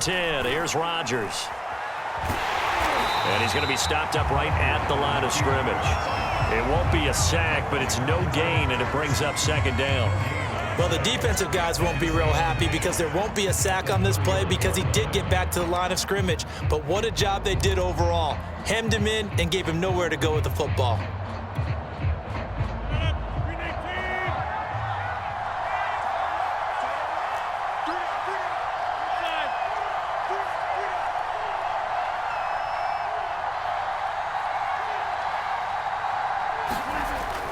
10. Here's Rodgers. And he's going to be stopped up right at the line of scrimmage. It won't be a sack, but it's no gain, and it brings up second down. Well, the defensive guys won't be real happy because there won't be a sack on this play because he did get back to the line of scrimmage. But what a job they did overall. Hemmed him in and gave him nowhere to go with the football.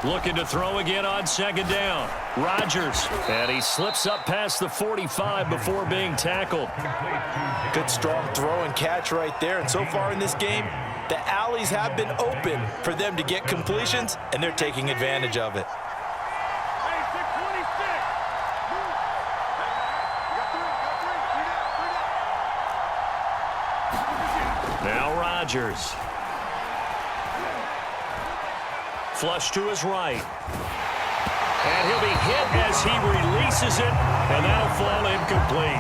Looking to throw again on second down. Rodgers. And he slips up past the 45 before being tackled. Good strong throw and catch right there. And so far in this game, the alleys have been open for them to get completions, and they're taking advantage of it. Now Rodgers. Flush to his right. And he'll be hit as he releases it, and that'll fall incomplete.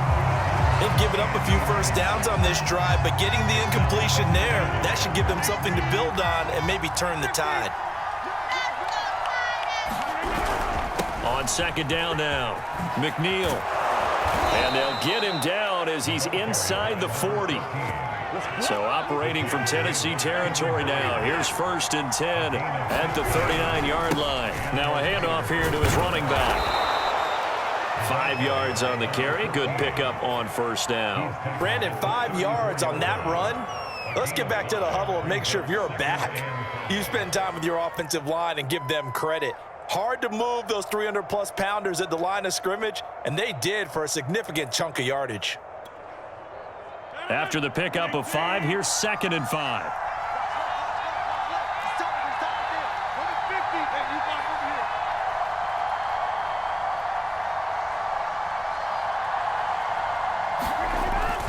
They've given up a few first downs on this drive, but getting the incompletion there, that should give them something to build on and maybe turn the tide. On second down now, McNeil. And they'll get him down as he's inside the 40. So operating from Tennessee territory now. Here's 1st and 10 at the 39-yard line. Now a handoff here to his running back. 5 yards on the carry. Good pickup on first down. Brandon, 5 yards on that run. Let's get back to the huddle and make sure if you're a back, you spend time with your offensive line and give them credit. Hard to move those 300-plus pounders at the line of scrimmage, and they did for a significant chunk of yardage. After the pickup of 5, here's 2nd and 5.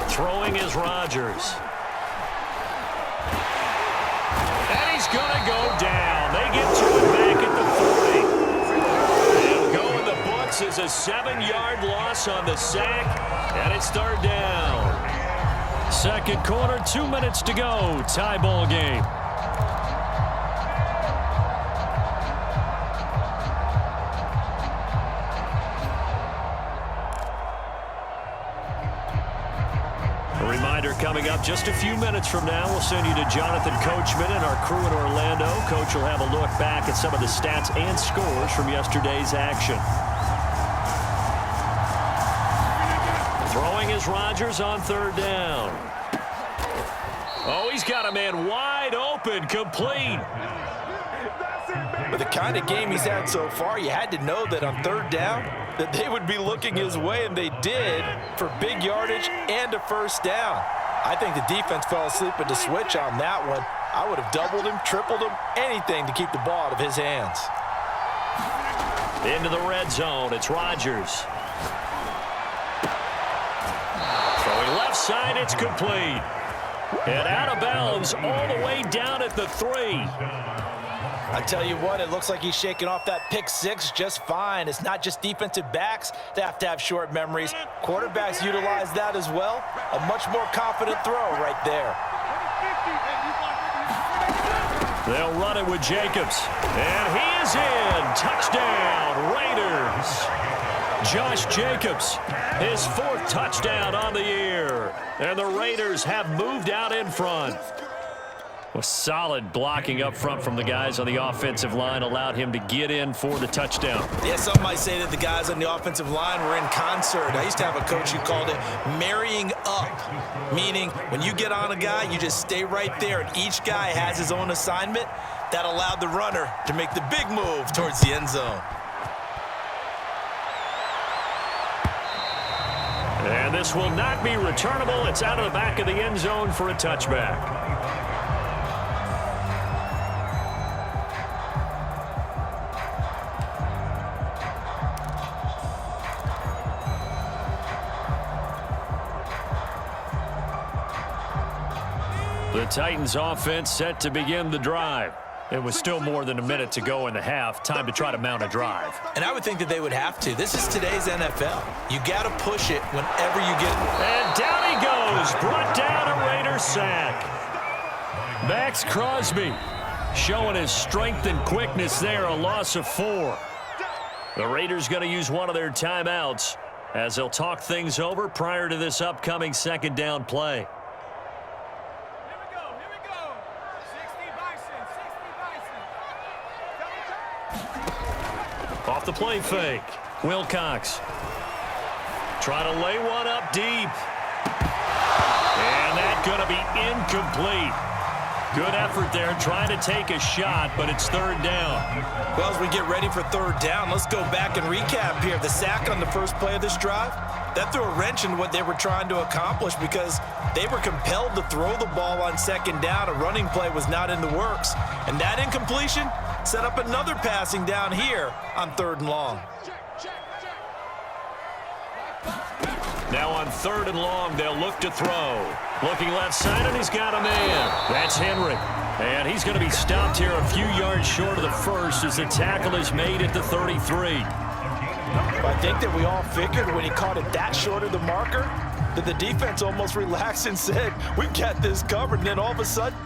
Throwing is Rodgers. And he's going to go down. They get to it back at the 40. And go in the books as a 7-yard loss on the sack, and it's 3rd down. Second quarter, 2 minutes to go. Tie ball game. A reminder coming up just a few minutes from now. We'll send you to Jonathan Coachman and our crew in Orlando. Coach will have a look back at some of the stats and scores from yesterday's action. Throwing is Rodgers on 3rd down. Oh, he's got a man wide open, complete. With the kind of game he's had so far, you had to know that on 3rd down that they would be looking his way, and they did for big yardage and a first down. I think the defense fell asleep at the switch on that one. I would have doubled him, tripled him, anything to keep the ball out of his hands. Into the red zone, it's Rodgers. Left side, it's complete. And out of bounds all the way down at the 3. I tell you what, it looks like he's shaking off that pick 6 just fine. It's not just defensive backs that have short memories. Quarterbacks utilize that as well. A much more confident throw right there. They'll run it with Jacobs. And he is in. Touchdown, Raiders. Josh Jacobs, his 4th touchdown on the year. And the Raiders have moved out in front. With solid blocking up front from the guys on the offensive line allowed him to get in for the touchdown. Yeah, some might say that the guys on the offensive line were in concert. I used to have a coach who called it marrying up, meaning when you get on a guy, you just stay right there, and each guy has his own assignment. That allowed the runner to make the big move towards the end zone. And this will not be returnable. It's out of the back of the end zone for a touchback. The Titans offense set to begin the drive. It was still more than a minute to go in the half. Time to try to mount a drive. And I would think that they would have to. This is today's NFL. You got to push it whenever you get it. And down he goes their sack. Max Crosby showing his strength and quickness there, a loss of 4. The Raiders going to use one of their timeouts as they'll talk things over prior to this upcoming second down play. Here we go. 60 Bison. Off the play fake. Wilcox trying to lay one up deep. And that's going to be incomplete. Good effort there trying to take a shot, but it's third down. Well, as we get ready for third down, let's go back and recap here. The sack on the first play of this drive, that threw a wrench in what they were trying to accomplish because they were compelled to throw the ball on second down. A running play was not in the works. And that incompletion set up another passing down here on third and long. Now on third and long, they'll look to throw. Looking left side, and he's got a man. That's Henry. And he's going to be stopped here a few yards short of the first as the tackle is made at the 33. I think that we all figured when he caught it that short of the marker that the defense almost relaxed and said, we've got this covered. And then all of a sudden,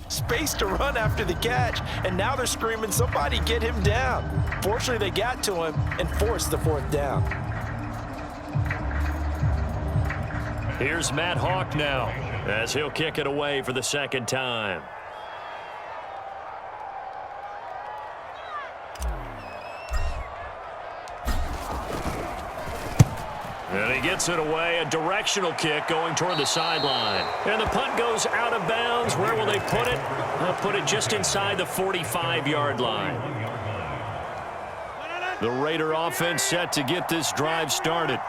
space to run after the catch, and now they're screaming, somebody get him down. Fortunately, they got to him and forced the fourth down. Here's Matt Hawk now as he'll kick it away for the second time. And he gets it away, a directional kick going toward the sideline. And the punt goes out of bounds. Where will they put it? They'll put it just inside the 45-yard line. The Raider offense set to get this drive started.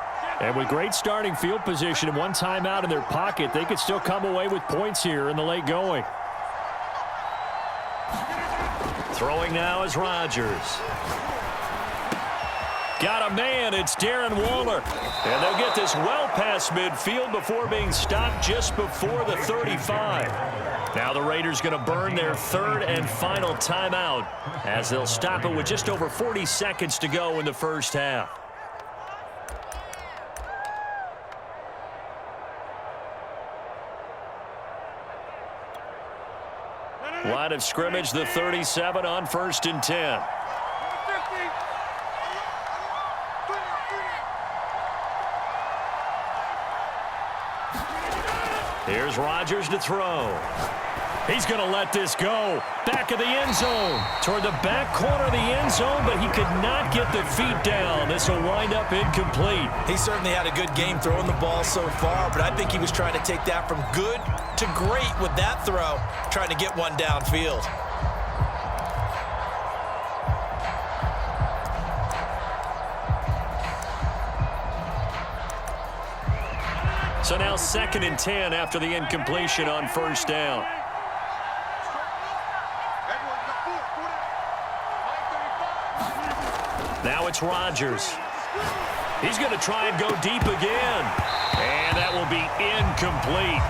And with great starting field position and one timeout in their pocket, they could still come away with points here in the late going. Throwing now is Rodgers. Got a man, it's Darren Waller. And they'll get this well past midfield before being stopped just before the 35. Now the Raiders going to burn their third and final timeout as they'll stop it with just over 40 seconds to go in the first half. Line of scrimmage, the 37 on 1st and 10. Here's Rodgers to throw. He's going to let this go. Back of the end zone. Toward the back corner of the end zone, but he could not get the feet down. This will wind up incomplete. He certainly had a good game throwing the ball so far, but I think he was trying to take that from good to great with that throw, trying to get one downfield. So now 2nd and 10 after the incompletion on first down. Now it's Rodgers. He's going to try and go deep again. And that will be incomplete.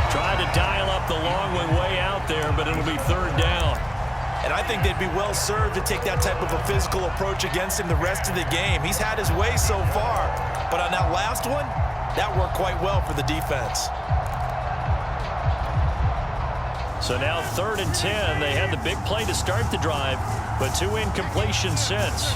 Trying to dial up the long one way out there, but it'll be third down. And I think they'd be well served to take that type of a physical approach against him the rest of the game. He's had his way so far, but on that last one, that worked quite well for the defense. So now 3rd and 10. They had the big play to start the drive, but 2 incompletions since.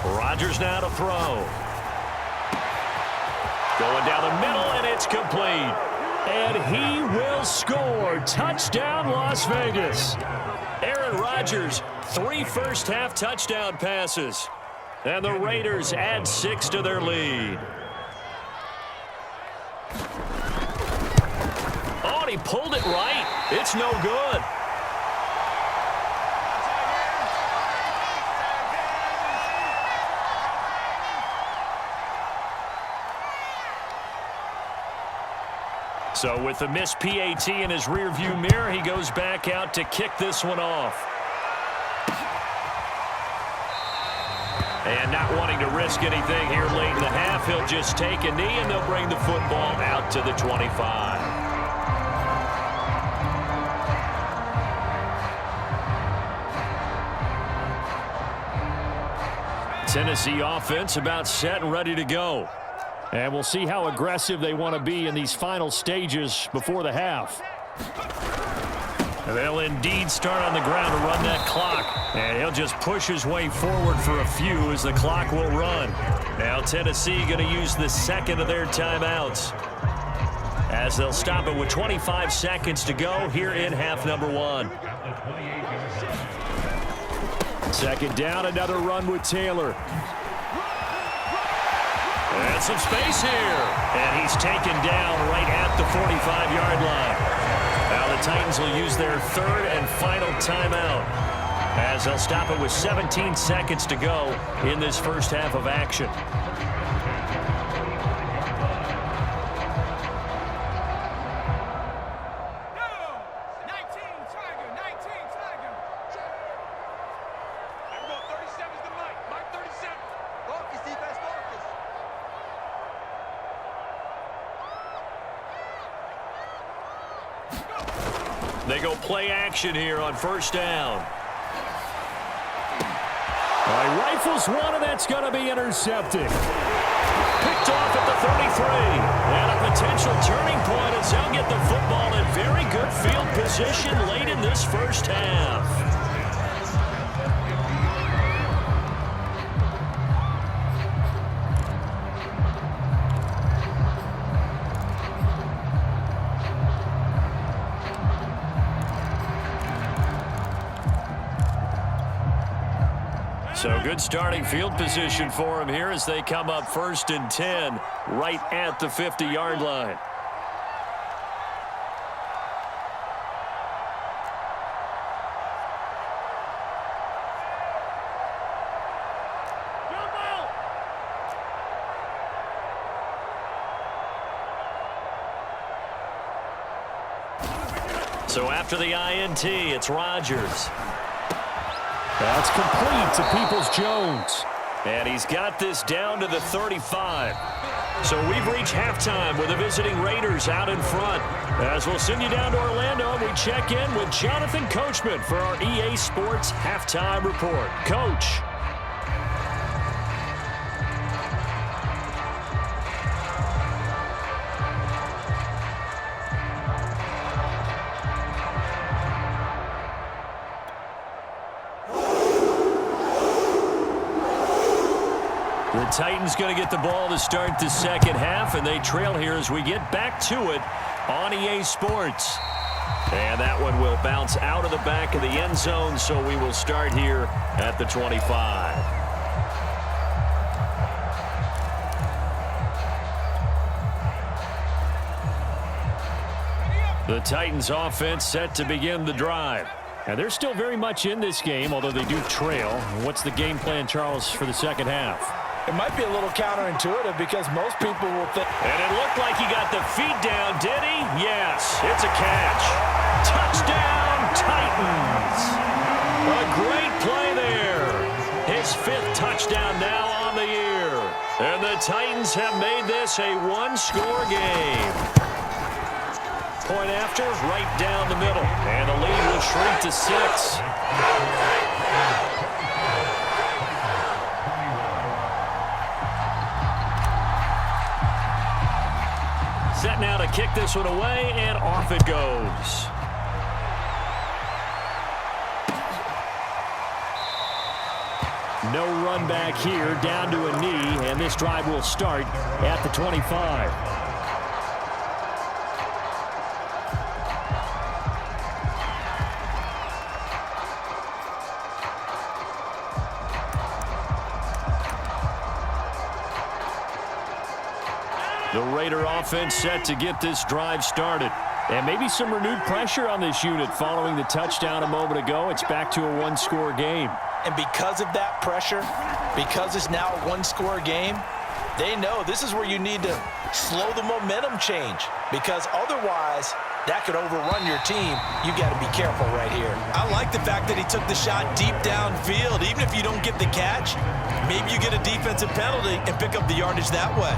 Rodgers now to throw. Going down the middle, and it's complete. And he will score. Touchdown, Las Vegas. Aaron Rodgers Rodgers, 3 first-half touchdown passes. And the Raiders add 6 to their lead. Oh, and he pulled it right. It's no good. So with the missed PAT in his rearview mirror, he goes back out to kick this one off. And not wanting to risk anything here late in the half, he'll just take a knee and they'll bring the football out to the 25. Tennessee offense about set and ready to go. And we'll see how aggressive they want to be in these final stages before the half. They'll indeed start on the ground to run that clock. And he'll just push his way forward for a few as the clock will run. Now Tennessee going to use the second of their timeouts, as they'll stop it with 25 seconds to go here in half number 1. Second down, another run with Taylor. And some space here. And he's taken down right at the 45-yard line. Now the Titans will use their third and final timeout, as they'll stop it with 17 seconds to go in this first half of action. They go play action here on first down. Rifles one, and that's going to be intercepted. Picked off at the 33. And a potential turning point as they'll get the football in very good field position late in this first half. So good starting field position for him here as they come up 1st and 10 right at the 50-yard line. So after the INT, it's Rodgers. That's complete to Peoples-Jones. And he's got this down to the 35. So we've reached halftime with the visiting Raiders out in front. As we'll send you down to Orlando, and we check in with Jonathan Coachman for our EA Sports Halftime Report. Coach. The Titans going to get the ball to start the second half, and they trail here as we get back to it on EA Sports. And that one will bounce out of the back of the end zone, so we will start here at the 25. The Titans offense set to begin the drive. And they're still very much in this game, although they do trail. What's the game plan, Charles, for the second half? It might be a little counterintuitive because most people will think. And it looked like he got the feet down, did he? Yes, it's a catch. Touchdown, Titans. A great play there. His 5th touchdown now on the year. And the Titans have made this a one-score game. Point after, right down the middle. And the lead will shrink to 6. Set now to kick this one away, and off it goes. No run back here, down to a knee, and this drive will start at the 25. The Raider offense set to get this drive started. And maybe some renewed pressure on this unit following the touchdown a moment ago. It's back to a one-score game. And because of that pressure, because it's now a one-score game, they know this is where you need to slow the momentum change, because otherwise that could overrun your team. You got to be careful right here. I like the fact that he took the shot deep downfield. Even if you don't get the catch, maybe you get a defensive penalty and pick up the yardage that way.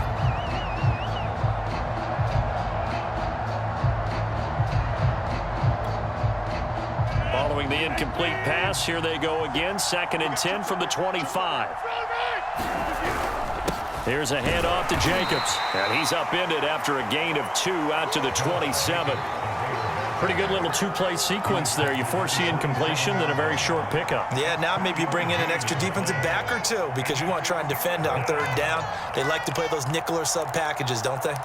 Following the incomplete pass, here they go again. 2nd and 10 from the 25. Here's a handoff to Jacobs. And he's upended after a gain of 2 out to the 27. Pretty good little two-play sequence there. You force the incompletion, then a very short pickup. Yeah, now maybe you bring in an extra defensive back or two because you want to try and defend on 3rd down. They like to play those nickel or sub packages, don't they?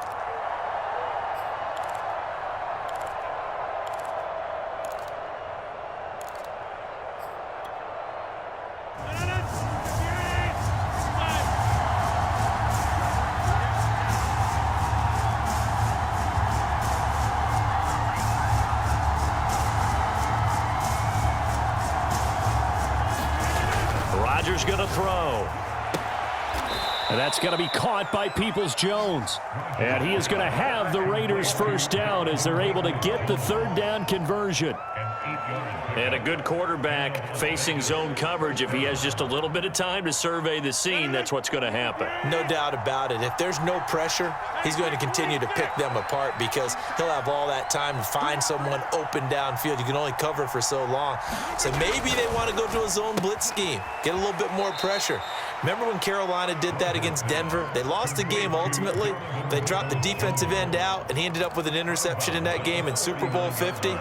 Rodgers going to throw. And that's going to be caught by Peoples-Jones. And he is going to have the Raiders first down as they're able to get the 3rd down conversion. And a good quarterback facing zone coverage. If he has just a little bit of time to survey the scene, that's what's going to happen. No doubt about it. If there's no pressure, he's going to continue to pick them apart because he'll have all that time to find someone open downfield. You can only cover for so long. So maybe they want to go to a zone blitz scheme, get a little bit more pressure. Remember when Carolina did that against Denver? They lost the game ultimately. They dropped the defensive end out, and he ended up with an interception in that game in Super Bowl 50.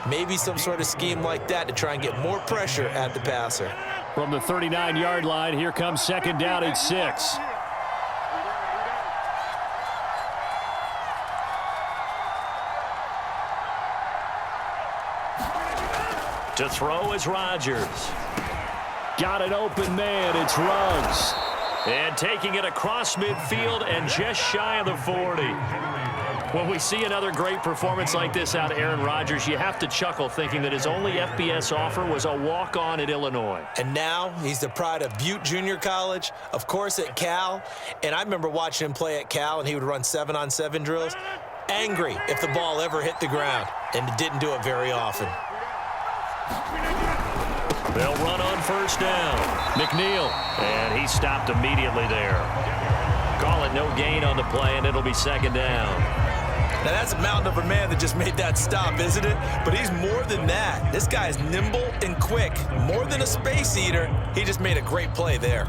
Maybe some sort of scheme like that to try and get more pressure at the passer. From the 39-yard line, here comes 2nd down and 6. To throw is Rodgers. Got an open man. It's Ruggs. And taking it across midfield and just shy of the 40. When we see another great performance like this out of Aaron Rodgers, you have to chuckle thinking that his only FBS offer was a walk-on at Illinois. And now he's the pride of Butte Junior College, of course at Cal. And I remember watching him play at Cal, and he would run 7-on-7 drills. Angry if the ball ever hit the ground, and it didn't do it very often. They'll run on 1st down. McNeil, and he stopped immediately there. Call it no gain on the play, and it'll be 2nd down. Now, that's a mountain of a man that just made that stop, isn't it? But he's more than that. This guy is nimble and quick. More than a space eater, he just made a great play there.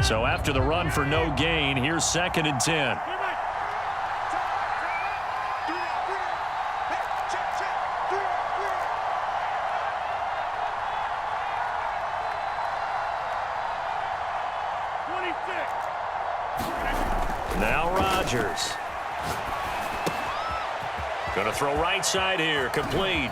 So after the run for no gain, here's 2nd and 10. Now Rodgers. Going to throw right side here, complete.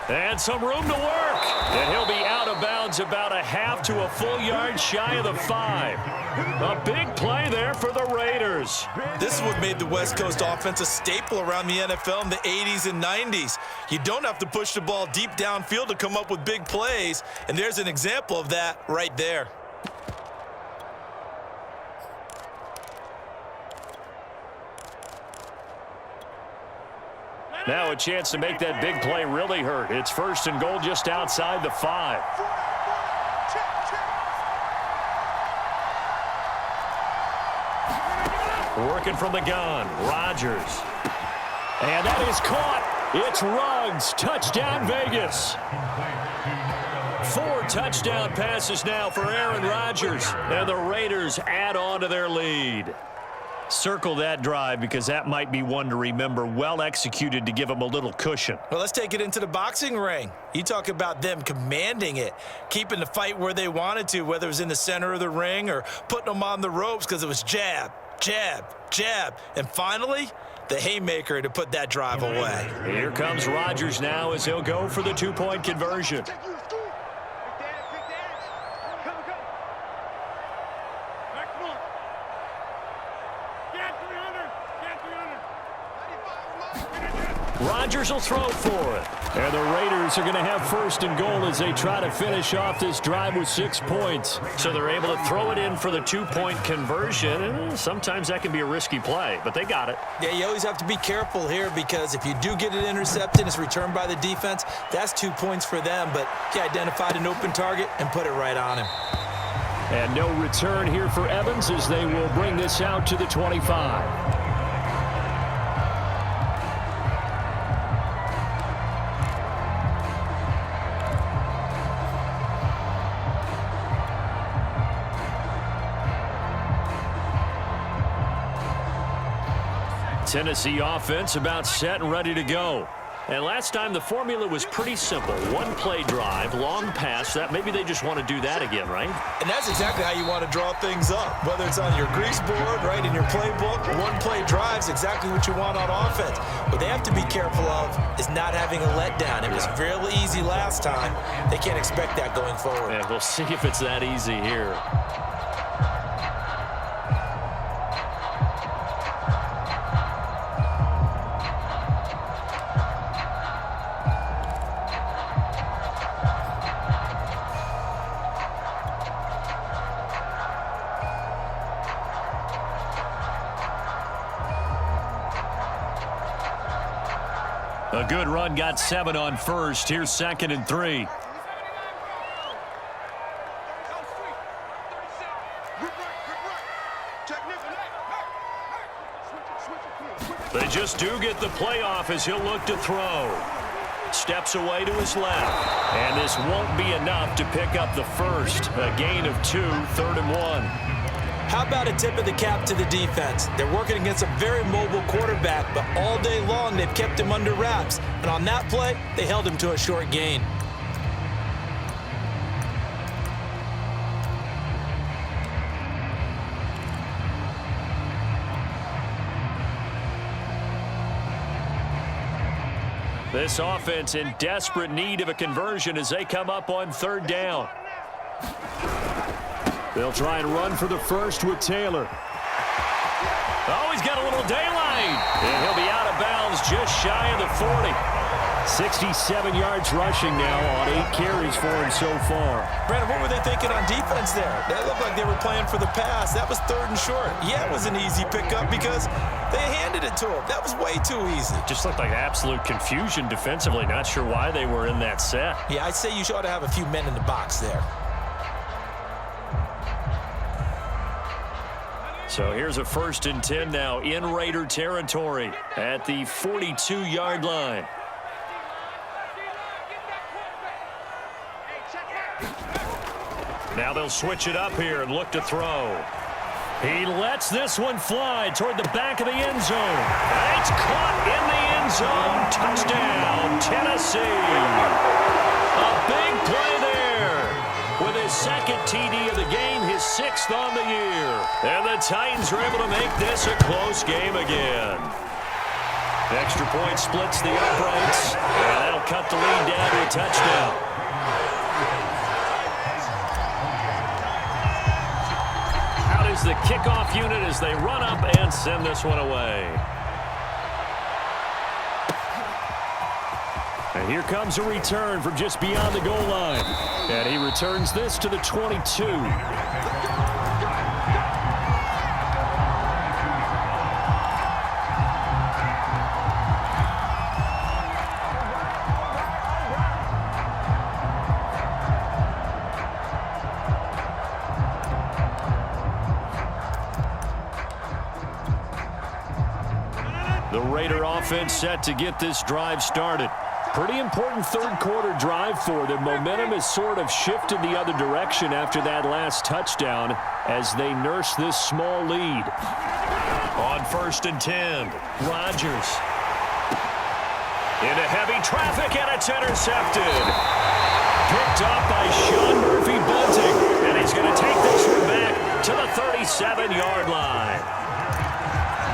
And some room to work. And he'll be out of bounds about a half to a full yard shy of the 5. A big play there for the Raiders. This is what made the West Coast offense a staple around the NFL in the 80s and 90s. You don't have to push the ball deep downfield to come up with big plays. And there's an example of that right there. Now a chance to make that big play really hurt. It's 1st and goal just outside the 5. Working from the gun, Rodgers. And that is caught. It's Ruggs. Touchdown, Vegas. 4 touchdown passes now for Aaron Rodgers. And the Raiders add on to their lead. Circle that drive because that might be one to remember. Well executed to give them a little cushion. Well, let's take it into the boxing ring. You talk about them commanding it, keeping the fight where they wanted to, whether it was in the center of the ring or putting them on the ropes because it was jab, jab, jab. And finally, the haymaker to put that drive away. Here comes Rodgers now as he'll go for the 2-point conversion. Rodgers will throw for it. And the Raiders are going to have first and goal as they try to finish off this drive with 6 points. So they're able to throw it in for the 2-point conversion. And sometimes that can be a risky play, but they got it. Yeah, you always have to be careful here because if you do get it intercepted and it's returned by the defense, that's 2 points for them. But he identified an open target and put it right on him. And no return here for Evans as they will bring this out to the 25. Tennessee offense about set and ready to go. And last time the formula was pretty simple. One play drive, long pass. That maybe they just want to do that again, right? And that's exactly how you want to draw things up. Whether it's on your grease board, right, in your playbook, one play drive's exactly what you want on offense. What they have to be careful of is not having a letdown. It was fairly easy last time. They can't expect that going forward. Yeah, we'll see if it's that easy here. A good run, got 7 on first. Here's 2nd and 3. They just do get the playoff as he'll look to throw. Steps away to his left. And this won't be enough to pick up the first. A gain of 2, 3rd and 1. How about a tip of the cap to the defense? They're working against a very mobile quarterback, but all day long they've kept him under wraps. And on that play, they held him to a short gain. This offense in desperate need of a conversion as they come up on 3rd down. They'll try and run for the first with Taylor. Oh, he's got a little daylight. And he'll be out of bounds just shy of the 40. 67 yards rushing now on 8 carries for him so far. Brandon, what were they thinking on defense there? That looked like they were playing for the pass. That was 3rd and short. Yeah, it was an easy pickup because they handed it to him. That was way too easy. Just looked like absolute confusion defensively. Not sure why they were in that set. Yeah, I'd say you ought to have a few men in the box there. So here's a 1st and 10 now in Raider territory at the 42-yard line. Now they'll switch it up here and look to throw. He lets this one fly toward the back of the end zone. It's caught in the end zone. Touchdown, Tennessee. A big play there. With his 2nd TD of the game, his 6th on the year. And the Titans are able to make this a close game again. Extra point splits the uprights, and that'll cut the lead down to a touchdown. Out is the kickoff unit as they run up and send this one away. And here comes a return from just beyond the goal line. And he returns this to the 22. The Raider offense set to get this drive started. Pretty important 3rd quarter drive for them. Momentum has sort of shifted the other direction after that last touchdown as they nurse this small lead. On 1st and 10, Rodgers. Into heavy traffic, and it's intercepted. Picked up by Sean Murphy-Bunting, and he's going to take this one back to the 37-yard line.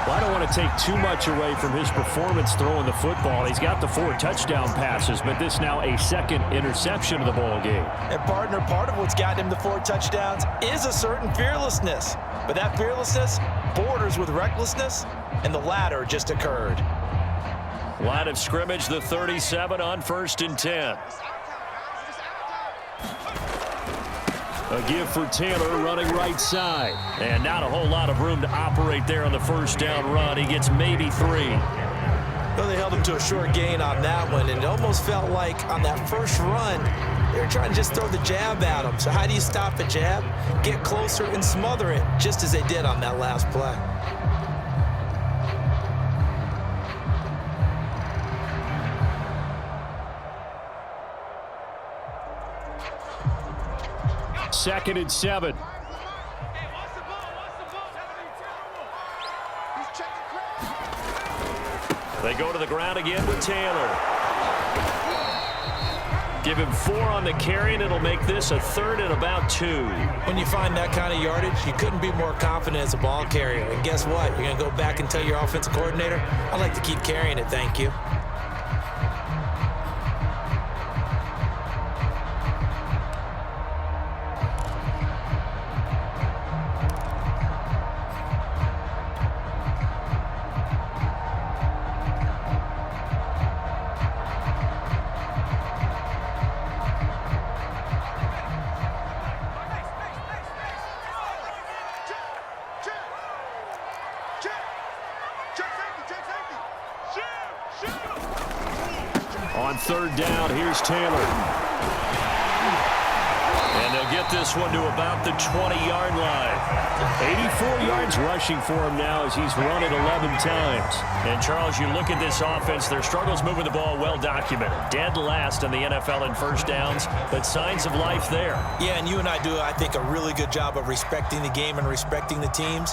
Well, I don't want to take too much away from his performance throwing the football. He's got the 4 touchdown passes, but this now a 2nd interception of the ball game. And partner, part of what's gotten him the 4 touchdowns is a certain fearlessness. But that fearlessness borders with recklessness, and the latter just occurred. Line of scrimmage, the 37 on 1st and 10. A give for Taylor running right side. And not a whole lot of room to operate there on the first down run. He gets maybe 3. Well, they held him to a short gain on that one, and it almost felt like on that first run, they were trying to just throw the jab at him. So how do you stop a jab? Get closer and smother it, just as they did on that last play. Second and 7. They go to the ground again with Taylor. Give him 4 on the carry, and it'll make this a 3rd and about 2. When you find that kind of yardage, you couldn't be more confident as a ball carrier. And guess what? You're going to go back and tell your offensive coordinator, I'd like to keep carrying it, thank you. On 3rd down, here's Taylor. And they'll get this one to about the 20-yard line. 84 yards rushing for him now as he's run it 11 times. And, Charles, you look at this offense, their struggles moving the ball well documented. Dead last in the NFL in first downs, but signs of life there. Yeah, and you and I do, I think, a really good job of respecting the game and respecting the teams.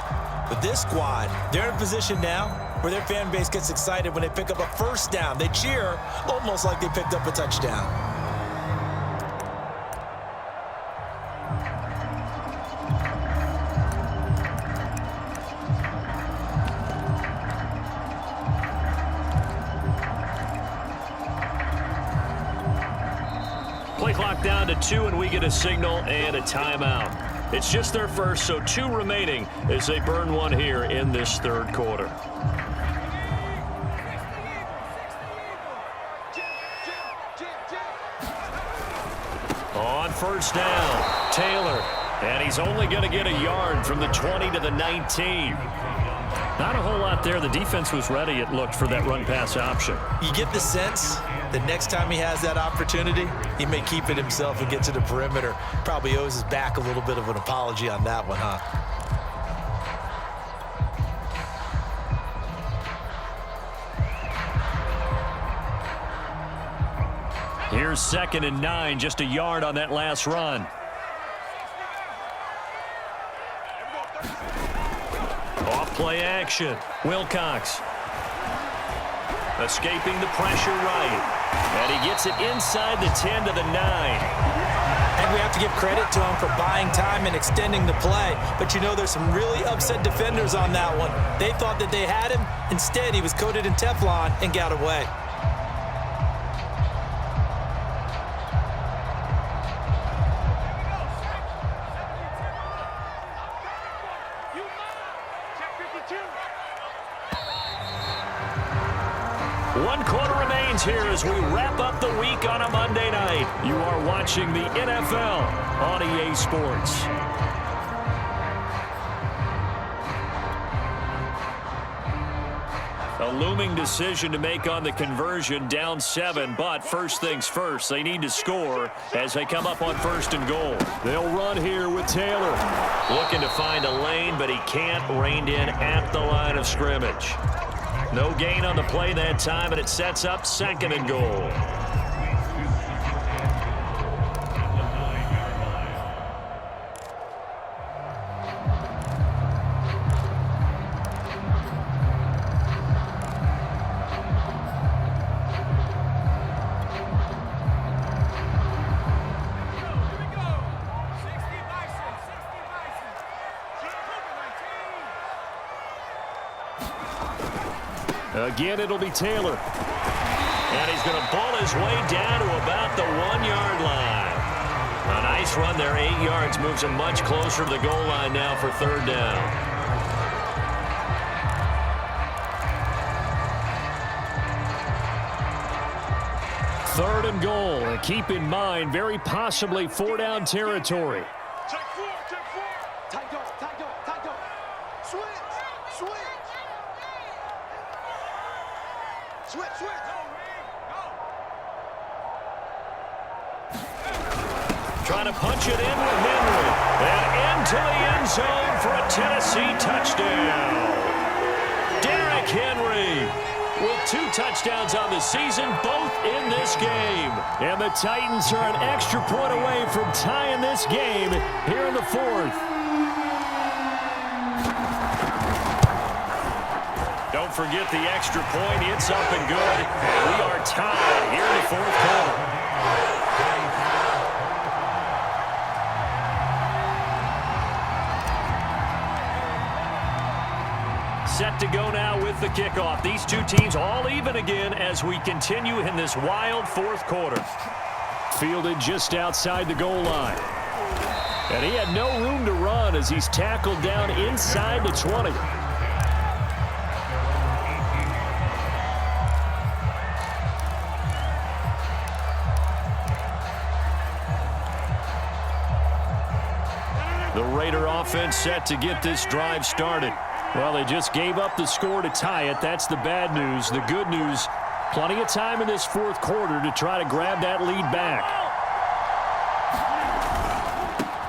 But this squad, they're in a position now where their fan base gets excited when they pick up a first down. They cheer almost like they picked up a touchdown. Play clock down to 2, and we get a signal and a timeout. It's just their first, so 2 remaining as they burn one here in this 3rd quarter. On 1st down, Taylor, and he's only going to get a yard from the 20 to the 19. Not a whole lot there. The defense was ready, it looked, for that run-pass option. You get the sense that next time he has that opportunity, he may keep it himself and get to the perimeter. Probably owes his back a little bit of an apology on that one, huh? Here's 2nd and 9, just a yard on that last run. Off play action. Wilcox escaping the pressure right. And he gets it inside the 10 to the 9. And we have to give credit to him for buying time and extending the play. But you know, there's some really upset defenders on that one. They thought that they had him. Instead, he was coated in Teflon and got away. One quarter remains here as we wrap up the week on a Monday night. You are watching the NFL on EA Sports. A looming decision to make on the conversion, down 7, but first things first, they need to score as they come up on 1st and goal. They'll run here with Taylor. Looking to find a lane, but he can't, reined in at the line of scrimmage. No gain on the play that time, and it sets up 2nd and goal. Again, it'll be Taylor. And he's going to pull his way down to about the 1-yard line. A nice run there, 8 yards, moves him much closer to the goal line now for 3rd down. 3rd and goal. And keep in mind, very possibly 4-down territory. Check four, check four. Tight dog, tight dog, tight dog. Switch, switch. Switch, switch. Trying to punch it in with Henry. And into the end zone for a Tennessee touchdown. Derrick Henry with 2 touchdowns on the season, both in this game. And the Titans are an extra point away from tying this game here in the 4th. Don't forget the extra point. It's up and good. And we are tied here in the 4th quarter. Set to go now with the kickoff. These two teams all even again as we continue in this wild 4th quarter. Fielded just outside the goal line. And he had no room to run as he's tackled down inside the 20. The Raider offense set to get this drive started. Well, they just gave up the score to tie it. That's the bad news. The good news, plenty of time in this 4th quarter to try to grab that lead back.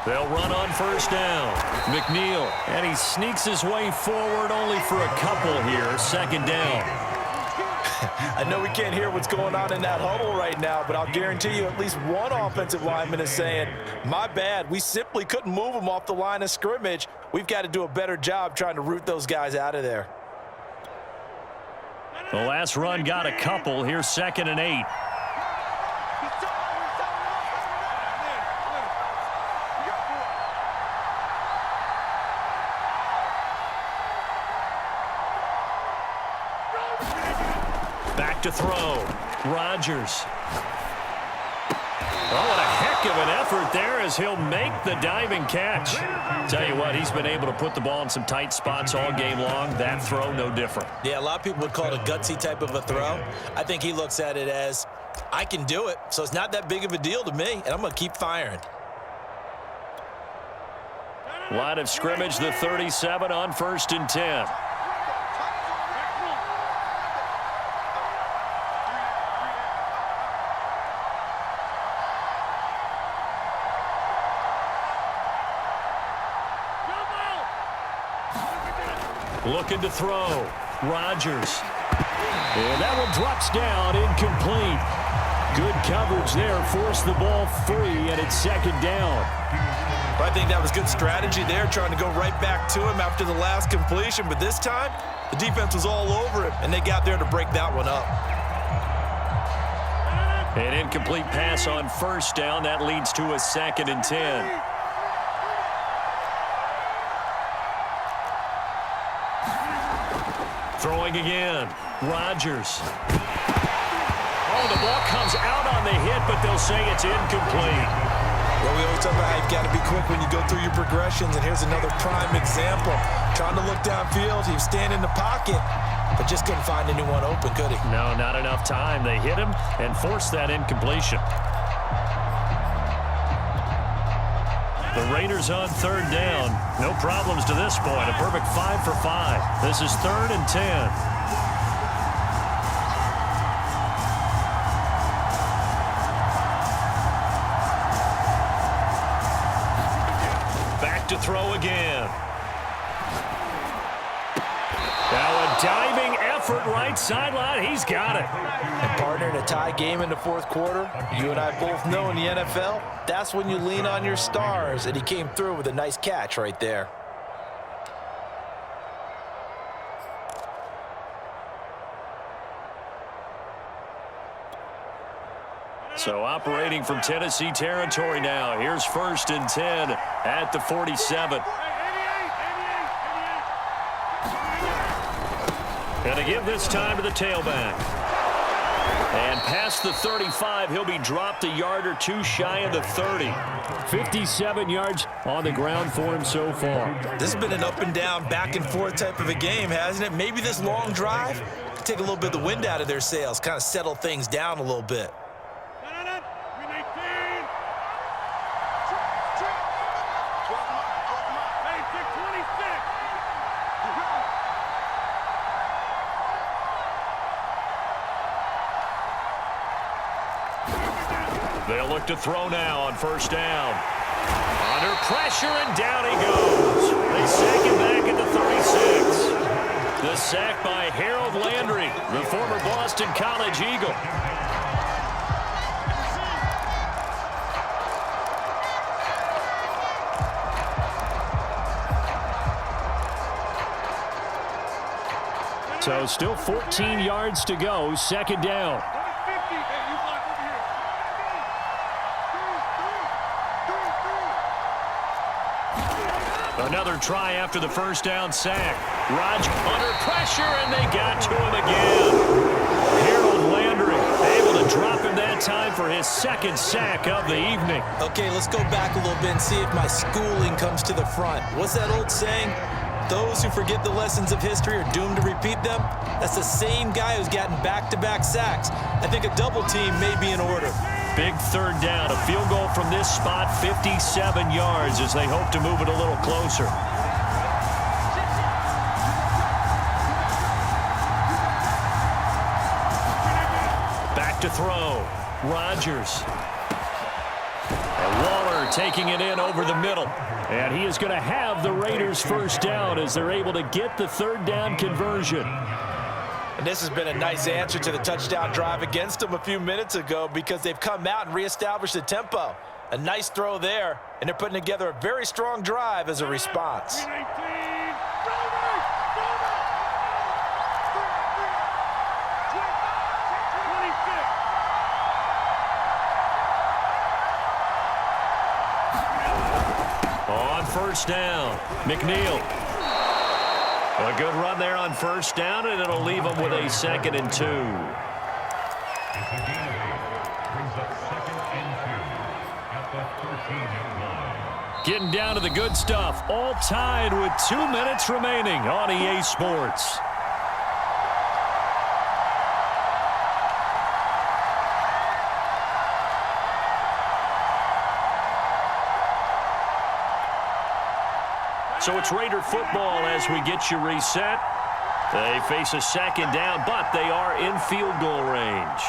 They'll run on 1st down. McNeil, and he sneaks his way forward only for a couple here. 2nd down. I know we can't hear what's going on in that huddle right now, but I'll guarantee you at least one offensive lineman is saying, my bad, we simply couldn't move them off the line of scrimmage. We've got to do a better job trying to root those guys out of there. The last run got a couple. Here's 2nd and 8. Back to throw. Rodgers. Oh, what a heck of an effort there as he'll make the diving catch. Tell you what, he's been able to put the ball in some tight spots all game long. That throw, no different. Yeah, a lot of people would call it a gutsy type of a throw. I think he looks at it as, I can do it, so it's not that big of a deal to me, and I'm going to keep firing. Line of scrimmage, the 37 on 1st and 10. Looking to throw. Rodgers. And that one drops down, incomplete. Good coverage there. Forced the ball free, and it's 2nd down. I think that was good strategy there, trying to go right back to him after the last completion. But this time, the defense was all over him, and they got there to break that one up. An incomplete pass on 1st down. That leads to a 2nd and 10. Throwing again. Rodgers. Oh, the ball comes out on the hit, but they'll say it's incomplete. Well, we always talk about how you've got to be quick when you go through your progressions, and here's another prime example. Trying to look downfield, he was standing in the pocket, but just couldn't find anyone open, could he? No, not enough time. They hit him and forced that incompletion. The Raiders on 3rd down. No problems to this point. A perfect 5 for 5. This is 3rd and 10. Back to throw again. Now a diving effort right sideline. He's got it. And partner, in a tie game in the 4th quarter, you and I both know in the NFL, that's when you lean on your stars, and he came through with a nice catch right there. So operating from Tennessee territory now. Here's 1st and 10 at the 47. And to give this time to the tailback. And past the 35, he'll be dropped a yard or two shy of the 30. 57 yards on the ground for him so far. This has been an up and down, back and forth type of a game, hasn't it? Maybe this long drive could take a little bit of the wind out of their sails, kind of settle things down a little bit. look to throw now on first down. Under pressure, and down he goes. They sack him back at the 36. The sack by Harold Landry, the former Boston College Eagle. So still 14 yards to go, second down. Another try after the first down sack. Rodgers under pressure, and they got to him again. Harold Landry able to drop him that time for his second sack of the evening. Okay, let's go back a little bit and see if my schooling comes to the front. What's that old saying? Those who forget the lessons of history are doomed to repeat them. That's the same guy who's gotten back-to-back sacks. I think a double team may be in order. Big third down, a field goal from this spot, 57 yards as they hope to move it a little closer. Back to throw, Rodgers. And Waller taking it in over the middle. And he is going to have the Raiders first down as they're able to get the third down conversion. And this has been a nice answer to the touchdown drive against them a few minutes ago because they've come out and reestablished the tempo. A nice throw there, and they're putting together a very strong drive as a response. On first down, McNeil. A good run there on first down, and it'll leave them with a 2nd and 2. Getting down to the good stuff, all tied with 2 minutes remaining on EA Sports. So it's Raider football as we get you reset. They face a second down, but they are in field goal range.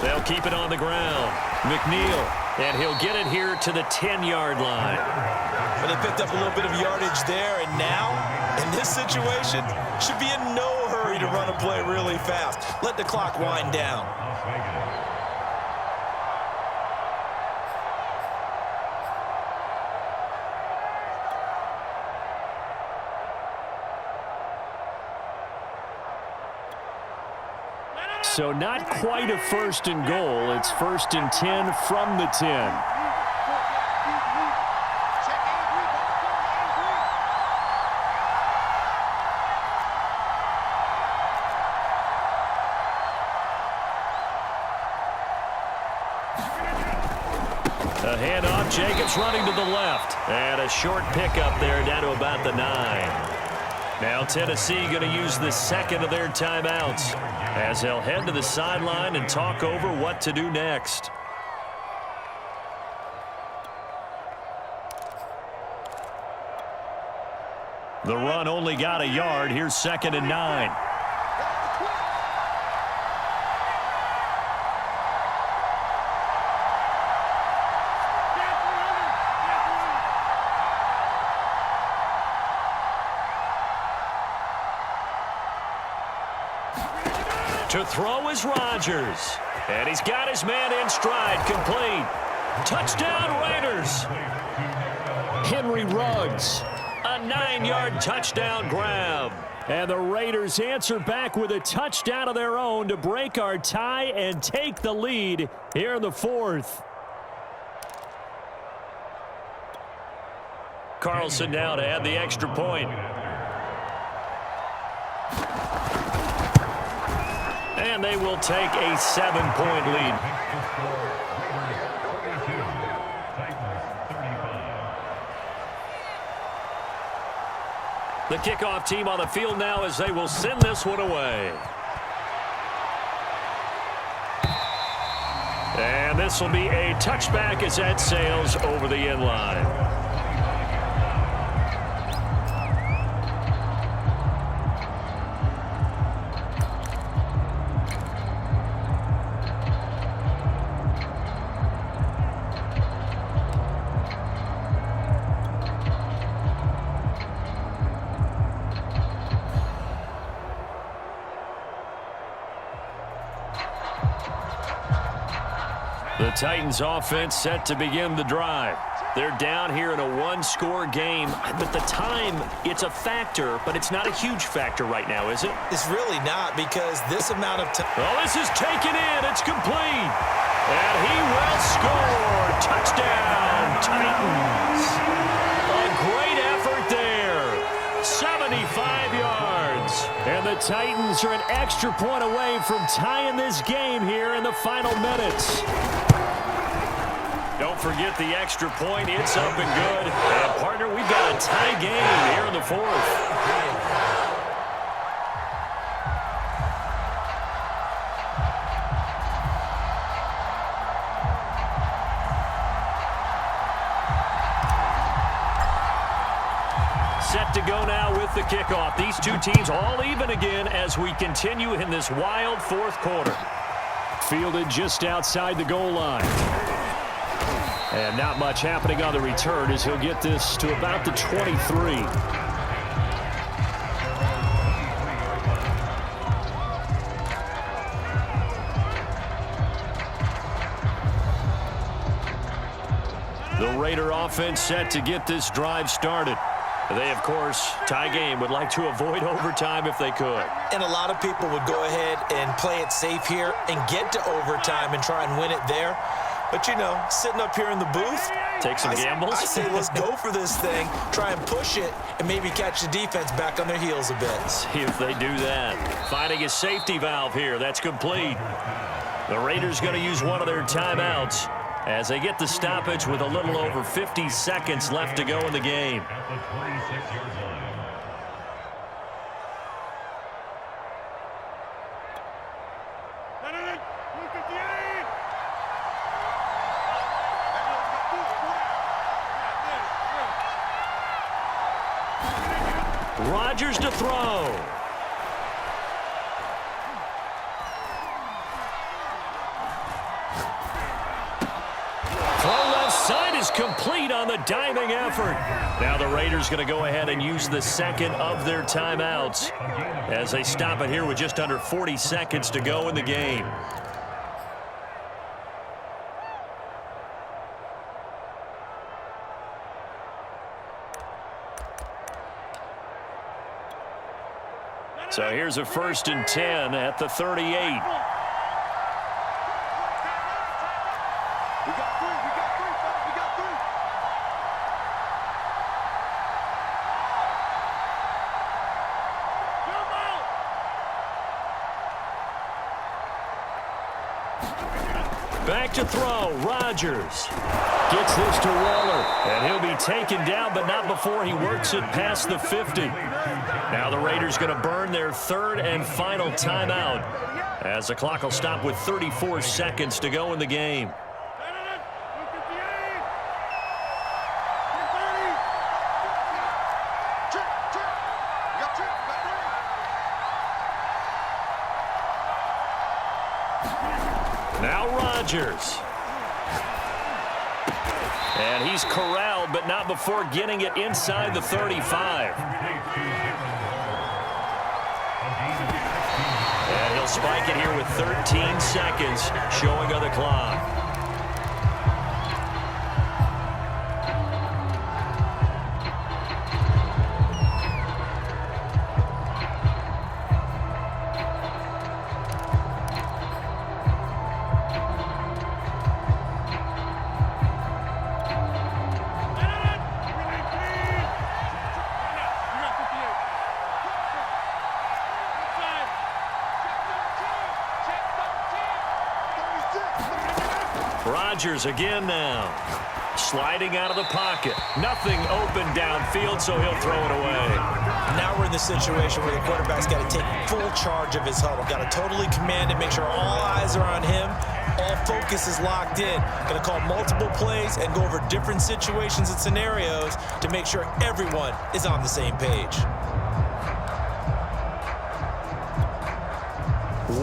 They'll keep it on the ground. McNeil, and he'll get it here to the 10-yard line. But they picked up a little bit of yardage there, and now, in this situation, should be in no hurry to run a play really fast. Let the clock wind down. So not quite a 1st and goal. It's 1st and 10 from the 10. A handoff, Jacobs running to the left. And a short pickup there down to about the 9. Now Tennessee going to use the second of their timeouts as they'll head to the sideline and talk over what to do next. The run only got a yard. Here's 2nd and 9. To throw is Rodgers. And he's got his man in stride, complete. Touchdown, Raiders. Henry Ruggs, a 9-yard touchdown grab. And the Raiders answer back with a touchdown of their own to break our tie and take the lead here in the 4th. Carlson now to add the extra point. And they will take a 7-point lead. The kickoff team on the field now as they will send this one away. And this will be a touchback as that sails over the end line. Titans offense set to begin the drive. They're down here in a one-score game, but the time, it's a factor, but it's not a huge factor right now, is it? It's really not, because this amount of time. Oh, this is taken in. It's complete. And he will score. Touchdown, Titans. A great effort there. 75 yards. And the Titans are an extra point away from tying this game here in the final minutes. Don't forget the extra point. It's up and good. And, partner, we've got a tie game here in the fourth. Set to go now with the kickoff. These two teams all even again as we continue in this wild fourth quarter. Fielded just outside the goal line. And not much happening on the return as he'll get this to about the 23. The Raider offense set to get this drive started. They, of course, tie game, would like to avoid overtime if they could. And a lot of people would go ahead and play it safe here and get to overtime and try and win it there. But, you know, sitting up here in the booth, take some gambles. I say let's go for this thing, try and push it, and maybe catch the defense back on their heels a bit. See if they do that. Finding a safety valve here. That's complete. The Raiders going to use one of their timeouts as they get the stoppage with a little over 50 seconds left to go in the game. Rodgers to throw. Throw left side is complete on the diving effort. Now the Raiders going to go ahead and use the second of their timeouts as they stop it here with just under 40 seconds to go in the game. So here's a 1st and 10 at the 38. We got three, fellas. We got three. Back to throw. Rodgers gets this to Waller. And he'll be taken down, but not before he works it past the 50. Now the Raiders going to burn their third and final timeout as the clock will stop with 34 seconds to go in the game. Now Rodgers. And he's corralled, but not before getting it inside the 35. And he'll spike it here with 13 seconds showing on the clock. Rodgers again now. Sliding out of the pocket. Nothing open downfield, so he'll throw it away. Now we're in the situation where the quarterback's got to take full charge of his huddle. Got to totally command it, make sure all eyes are on him. All focus is locked in. Going to call multiple plays and go over different situations and scenarios to make sure everyone is on the same page.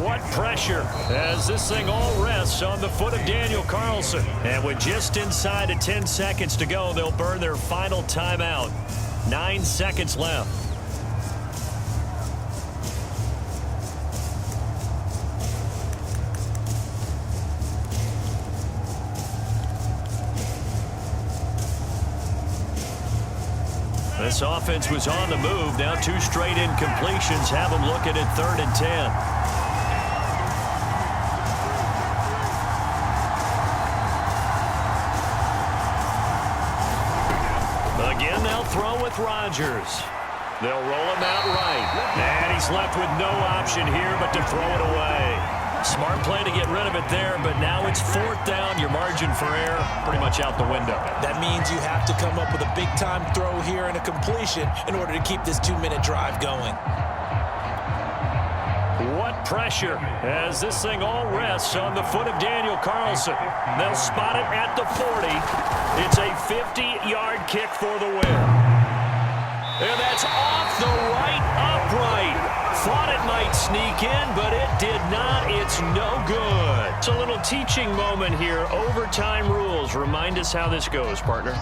What pressure as this thing all rests on the foot of Daniel Carlson. And with just inside of 10 seconds to go, they'll burn their final timeout. 9 seconds left. This offense was on the move. Now 2 straight incompletions have them looking at 3rd and 10. Again, they'll throw with Rodgers. They'll roll him out right. And he's left with no option here but to throw it away. Smart play to get rid of it there, but now it's 4th down. Your margin for error pretty much out the window. That means you have to come up with a big-time throw here and a completion in order to keep this 2-minute drive going. What pressure as this thing all rests on the foot of Daniel Carlson. They'll spot it at the 40. It's a 50-yard kick for the win. And that's off the right upright. Thought it might sneak in, but it did not. It's no good. It's a little teaching moment here. Overtime rules. Remind us how this goes, partner.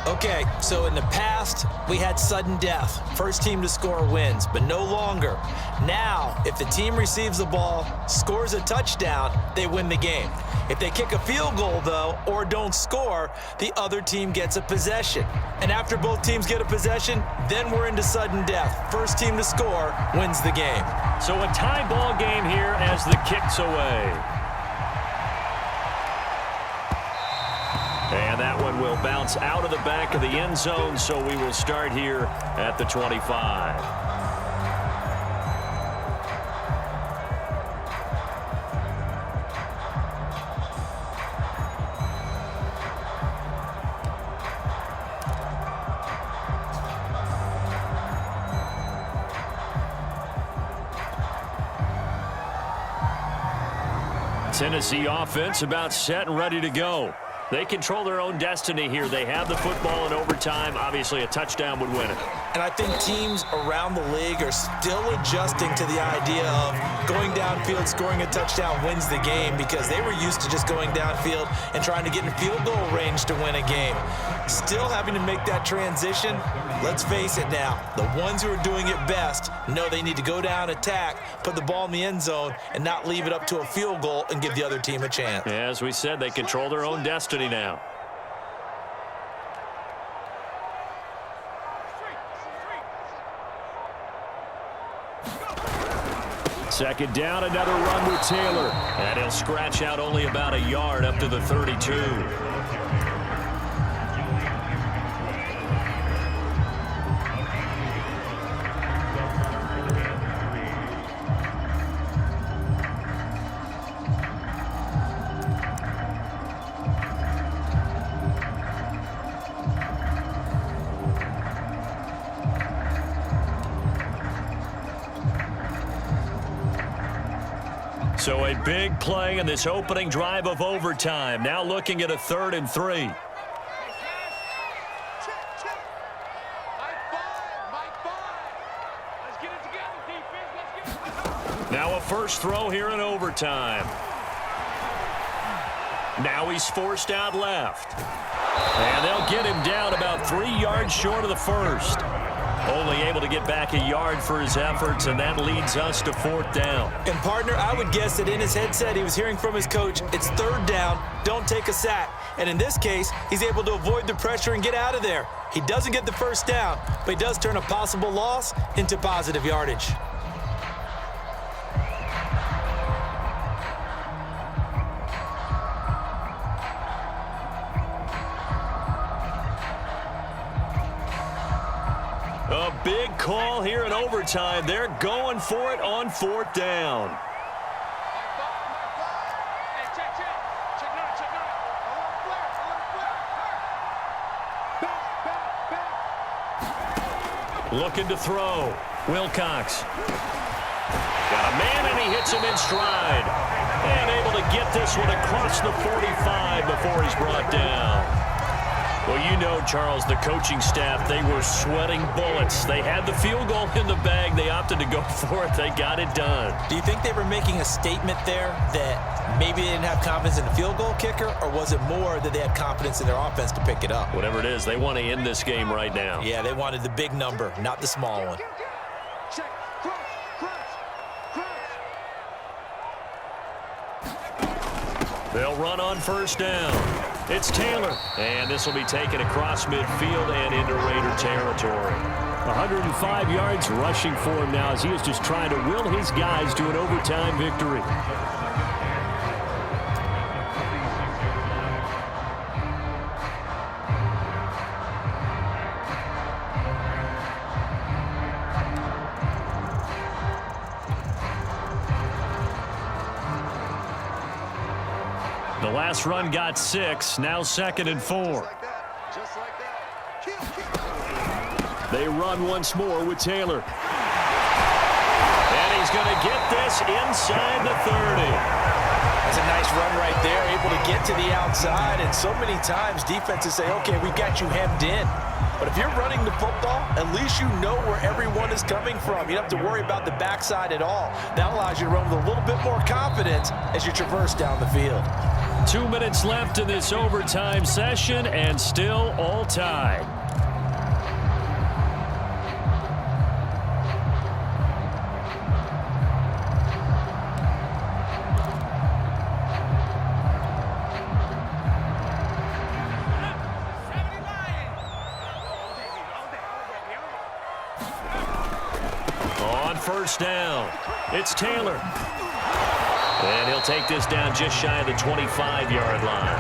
Okay, so in the past, we had sudden death. First team to score wins, but no longer. Now, if the team receives the ball, scores a touchdown, they win the game. If they kick a field goal, though, or don't score, the other team gets a possession. And after both teams get a possession, then we're into sudden death. First team to score wins the game. So a tie ball game here as the kick's away. And that one will bounce out of the back of the end zone, so we will start here at the 25. Tennessee offense about set and ready to go. They control their own destiny here. They have the football in overtime. Obviously, a touchdown would win it. And I think teams around the league are still adjusting to the idea of going downfield, scoring a touchdown wins the game, because they were used to just going downfield and trying to get in field goal range to win a game. Still having to make that transition. Let's face it now, the ones who are doing it best know they need to go down, attack, put the ball in the end zone, and not leave it up to a field goal and give the other team a chance. As we said, they control their own destiny now. Second down, another run with Taylor. And he'll scratch out only about a yard up to the 32. So a big play in this opening drive of overtime. Now looking at a 3rd and 3. Check. Mike 5. Let's get it together, defense. Let's get it. Now a first throw here in overtime. Now he's forced out left. And they'll get him down about 3 yards short of the first. Only able to get back a yard for his efforts, and that leads us to 4th down. And, partner, I would guess that in his headset he was hearing from his coach, it's 3rd down, don't take a sack. And in this case, he's able to avoid the pressure and get out of there. He doesn't get the first down, but he does turn a possible loss into positive yardage. A big call here in overtime. They're going for it on 4th down. Hey, check. Check nine. Back. Looking to throw. Wilcox. Got a man, and he hits him in stride. And able to get this one across the 45 before he's brought down. Well, you know, Charles, the coaching staff, they were sweating bullets. They had the field goal in the bag. They opted to go for it. They got it done. Do you think they were making a statement there that maybe they didn't have confidence in the field goal kicker, or was it more that they had confidence in their offense to pick it up? Whatever it is, they want to end this game right now. Yeah, they wanted the big number, not the small one. Check. Cross. They'll run on first down. It's Taylor, and this will be taken across midfield and into Raider territory. 105 yards rushing for him now as he is just trying to will his guys to an overtime victory. The last run got 6, now 2nd and 4. Just like that. They run once more with Taylor. And he's going to get this inside the 30. That's a nice run right there, able to get to the outside. And so many times defenses say, okay, we got you hemmed in. But if you're running the football, at least you know where everyone is coming from. You don't have to worry about the backside at all. That allows you to run with a little bit more confidence as you traverse down the field. 2 minutes left in this overtime session, and still all tied. On first down, it's Taylor. And he'll take this down just shy of the 25-yard line.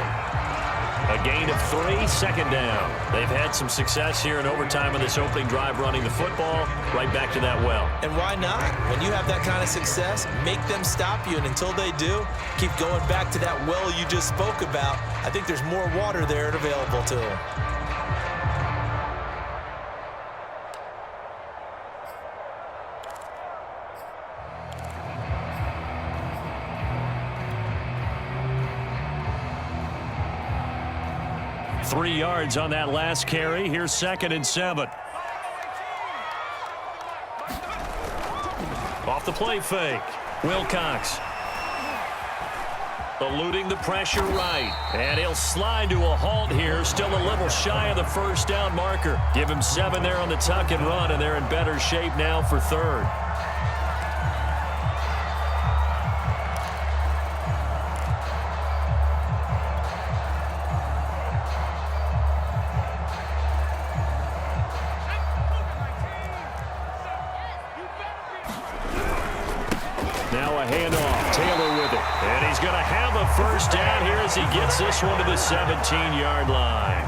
A gain of 3, 2nd down. They've had some success here in overtime in this opening drive running the football. Right back to that well. And why not? When you have that kind of success, make them stop you. And until they do, keep going back to that well you just spoke about. I think there's more water there and available to them. Three yards on that last carry. Here's 2nd and 7. Off the play fake. Wilcox. Eluding the pressure right. And he'll slide to a halt here. Still a little shy of the first down marker. Give him 7 there on the tuck and run, and they're in better shape now for 3rd. Now a handoff. Taylor with it. And he's going to have a first down here as he gets this one to the 17-yard line.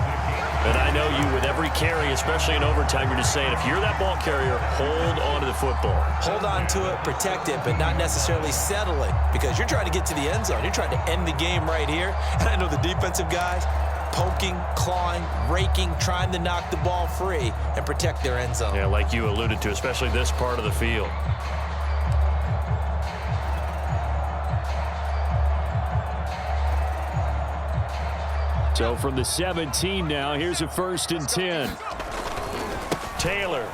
And I know you, with every carry, especially in overtime, you're just saying, if you're that ball carrier, hold on to the football. Hold on to it, protect it, but not necessarily settle it, because you're trying to get to the end zone. You're trying to end the game right here. And I know the defensive guys poking, clawing, raking, trying to knock the ball free and protect their end zone. Yeah, like you alluded to, especially this part of the field. So from the 17 now, here's a 1st and 10. Taylor.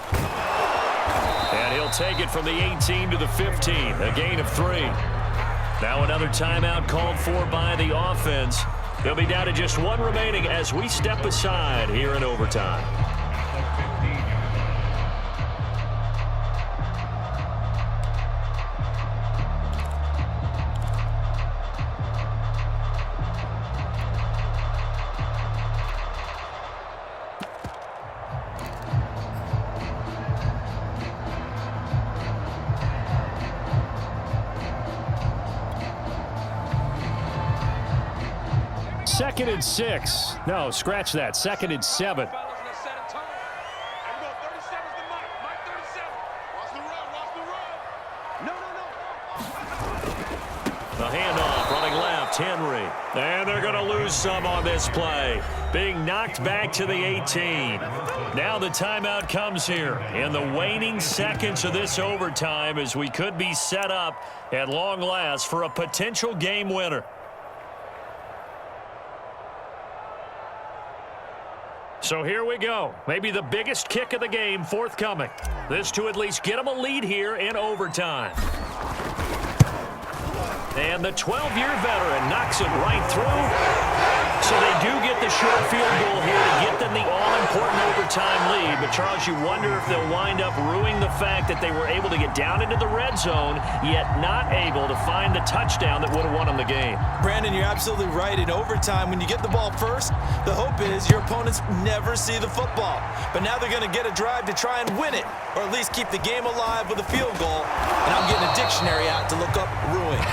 And he'll take it from the 18 to the 15. A gain of 3. Now another timeout called for by the offense. They'll be down to just 1 remaining as we step aside here in overtime. Second and 6. No, scratch that. 2nd and 7. The handoff running left, Henry. And they're going to lose some on this play. Being knocked back to the 18. Now the timeout comes here in the waning seconds of this overtime as we could be set up at long last for a potential game winner. So here we go. Maybe the biggest kick of the game forthcoming. This to at least get them a lead here in overtime. And the 12-year veteran knocks it right through. So they do get the short field goal here to get them the all-important overtime lead. but Charles, you wonder if they'll wind up ruining the fact that they were able to get down into the red zone, yet not able to find the touchdown that would have won them the game. Brandon, you're absolutely right. In overtime, when you get the ball first, the hope is your opponents never see the football. But now they're going to get a drive to try and win it, or at least keep the game alive with a field goal. And I'm getting a dictionary out to look up ruin.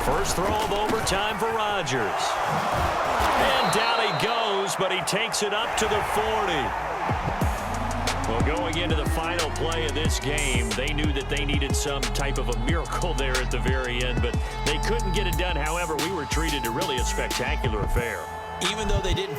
First throw of overtime for Rodgers. And down he goes, but he takes it up to the 40. Well, going into the final play of this game, they knew that they needed some type of a miracle there at the very end, but they couldn't get it done. However, we were treated to really a spectacular affair. Even though they didn't